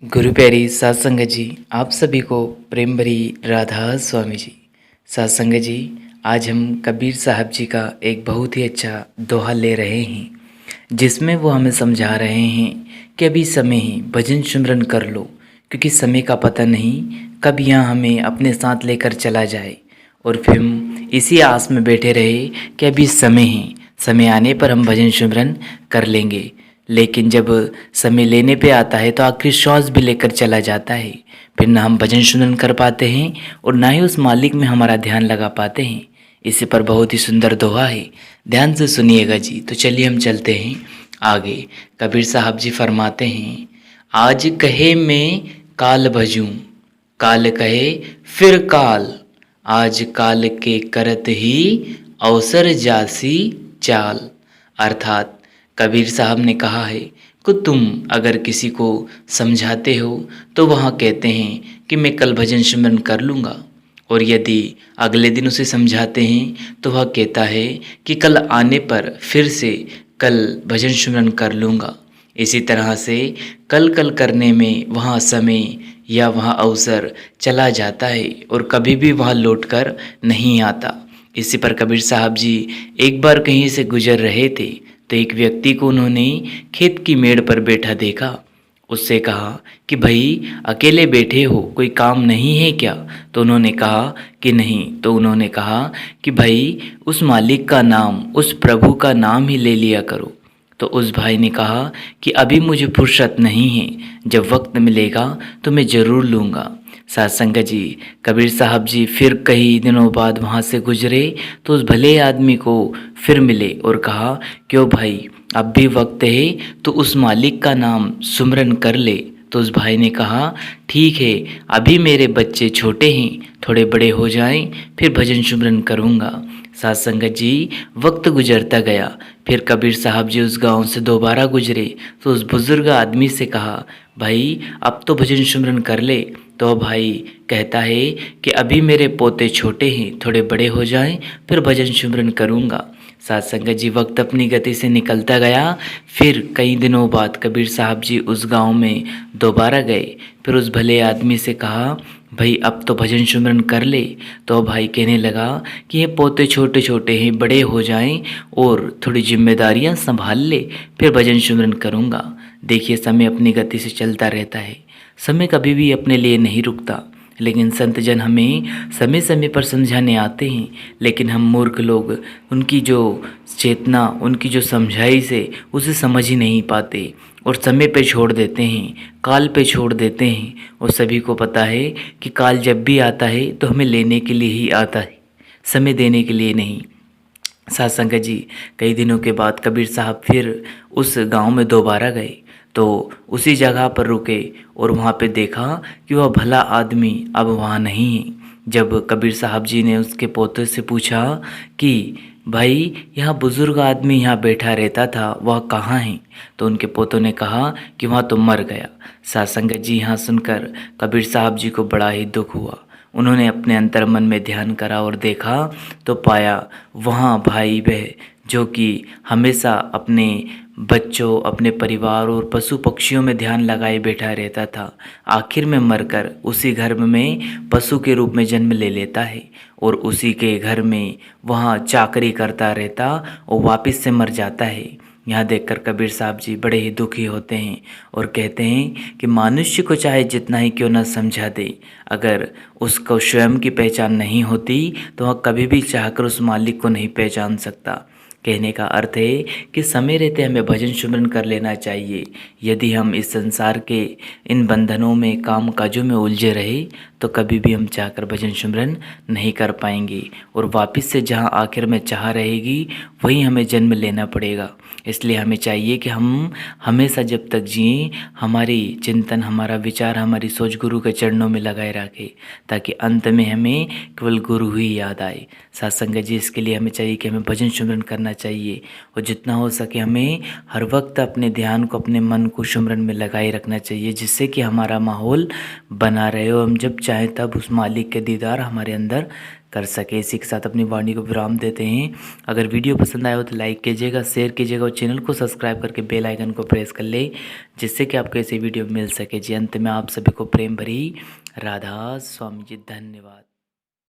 गुरु प्यारी सात संगत जी, आप सभी को प्रेम भरी राधा स्वामी जी। सात संगत जी, आज हम कबीर साहब जी का एक बहुत ही अच्छा दोहा ले रहे हैं, जिसमें वो हमें समझा रहे हैं कि अभी समय ही भजन सिमरन कर लो, क्योंकि समय का पता नहीं कब यहाँ हमें अपने साथ लेकर चला जाए। और फिर हम इसी आस में बैठे रहे कि अभी समय है, समय आने पर हम भजन सिमरन कर लेंगे। लेकिन जब समय लेने पे आता है तो आखिर श्वास भी लेकर चला जाता है। फिर ना हम भजन सुनन कर पाते हैं और ना ही उस मालिक में हमारा ध्यान लगा पाते हैं। इसी पर बहुत ही सुंदर दोहा है, ध्यान से सुनिएगा जी। तो चलिए हम चलते हैं आगे। कबीर साहब जी फरमाते हैं, आज कहे मैं काल भजूं, काल कहे फिर काल, आज काल के करत ही अवसर जासी चाल। अर्थात कबीर साहब ने कहा है कि तुम अगर किसी को समझाते हो तो वहाँ कहते हैं कि मैं कल भजन सिमरन कर लूँगा, और यदि अगले दिन उसे समझाते हैं तो वह कहता है कि कल आने पर फिर से कल भजन सिमरन कर लूँगा। इसी तरह से कल कल करने में वहाँ समय या वहाँ अवसर चला जाता है और कभी भी वहाँ लौट कर नहीं आता। इसी पर कबीर साहब जी एक बार कहीं से गुजर रहे थे तो एक व्यक्ति को उन्होंने खेत की मेड़ पर बैठा देखा। उससे कहा कि भाई अकेले बैठे हो, कोई काम नहीं है क्या? तो उन्होंने कहा कि नहीं। तो उन्होंने कहा कि भाई उस मालिक का नाम, उस प्रभु का नाम ही ले लिया करो। तो उस भाई ने कहा कि अभी मुझे फुर्सत नहीं है, जब वक्त मिलेगा तो मैं ज़रूर लूँगा। साथ संगत जी, कबीर साहब जी फिर कई दिनों बाद वहाँ से गुजरे तो उस भले आदमी को फिर मिले और कहा, क्यों भाई अब भी वक्त है तो उस मालिक का नाम सुमरन कर ले। तो उस भाई ने कहा, ठीक है, अभी मेरे बच्चे छोटे हैं, थोड़े बड़े हो जाएं फिर भजन सुमरन करूँगा। साथ संगत जी, वक्त गुजरता गया। फिर कबीर साहब जी उस गांव से दोबारा गुजरे तो उस बुज़ुर्ग आदमी से कहा, भाई अब तो भजन सिमरन कर ले। तो भाई कहता है कि अभी मेरे पोते छोटे हैं, थोड़े बड़े हो जाएं फिर भजन सिमरन करूँगा। साथ संगत जी, वक्त अपनी गति से निकलता गया। फिर कई दिनों बाद कबीर साहब जी उस गांव में दोबारा गए। फिर उस भले आदमी से कहा, भाई अब तो भजन सिमरन कर ले। तो भाई कहने लगा कि ये पोते छोटे छोटे हैं, बड़े हो जाएं और थोड़ी जिम्मेदारियां संभाल ले फिर भजन सिमरन करूँगा। देखिए, समय अपनी गति से चलता रहता है, समय कभी भी अपने लिए नहीं रुकता। लेकिन संत जन हमें समय समय पर समझाने आते हैं, लेकिन हम मूर्ख लोग उनकी जो चेतना, उनकी जो समझाई से उसे समझ ही नहीं पाते और समय पे छोड़ देते हैं, काल पे छोड़ देते हैं। और सभी को पता है कि काल जब भी आता है तो हमें लेने के लिए ही आता है, समय देने के लिए नहीं। साथ संगत जी, कई दिनों के बाद कबीर साहब फिर उस गांव में दोबारा गए तो उसी जगह पर रुके और वहाँ पे देखा कि वह भला आदमी अब वहाँ नहीं है। जब कबीर साहब जी ने उसके पोते से पूछा कि भाई यहाँ बुज़ुर्ग आदमी यहाँ बैठा रहता था, वह कहाँ है? तो उनके पोतों ने कहा कि वहाँ तो मर गया। साथ संगत जी, यहाँ सुनकर कबीर साहब जी को बड़ा ही दुख हुआ। उन्होंने अपने अंतर मन में ध्यान करा और देखा तो पाया वहाँ भाई वह जो कि हमेशा अपने बच्चों, अपने परिवार और पशु पक्षियों में ध्यान लगाए बैठा रहता था, आखिर में मरकर उसी घर में पशु के रूप में जन्म ले लेता है और उसी के घर में वहाँ चाकरी करता रहता और वापस से मर जाता है। यहाँ देखकर कबीर साहब जी बड़े ही दुखी होते हैं और कहते हैं कि मनुष्य को चाहे जितना ही क्यों न समझा दे, अगर उसको स्वयं की पहचान नहीं होती तो वह कभी भी चाहकर उस मालिक को नहीं पहचान सकता। कहने का अर्थ है कि समय रहते हमें भजन सिमरन कर लेना चाहिए। यदि हम इस संसार के इन बंधनों में, काम काजों में उलझे रहे तो कभी भी हम चाहकर भजन सिमरन नहीं कर पाएंगे और वापस से जहां आखिर में चाह रहेगी वहीं हमें जन्म लेना पड़ेगा। इसलिए हमें चाहिए कि हम हमेशा जब तक जिएं हमारी चिंतन, हमारा विचार, हमारी सोच गुरु के चरणों में लगाए रखें, ताकि अंत में हमें केवल गुरु ही याद आए। साथ संगत जी, इसके लिए हमें चाहिए कि हमें भजन सिमरन करना चाहिए और जितना हो सके हमें हर वक्त अपने ध्यान को, अपने मन को सिमरन में लगाए रखना चाहिए, जिससे कि हमारा माहौल बना रहे और हम जब चाहें तब उस मालिक के दीदार हमारे अंदर कर सके। इसी के साथ अपनी वाणी को विराम देते हैं। अगर वीडियो पसंद आया हो तो लाइक कीजिएगा, शेयर कीजिएगा और चैनल को सब्सक्राइब करके बेल आइकन को प्रेस कर ले, जिससे कि आपको ऐसी वीडियो मिल सके जी। अंत में आप सभी को प्रेम भरी राधा स्वामी जी। धन्यवाद।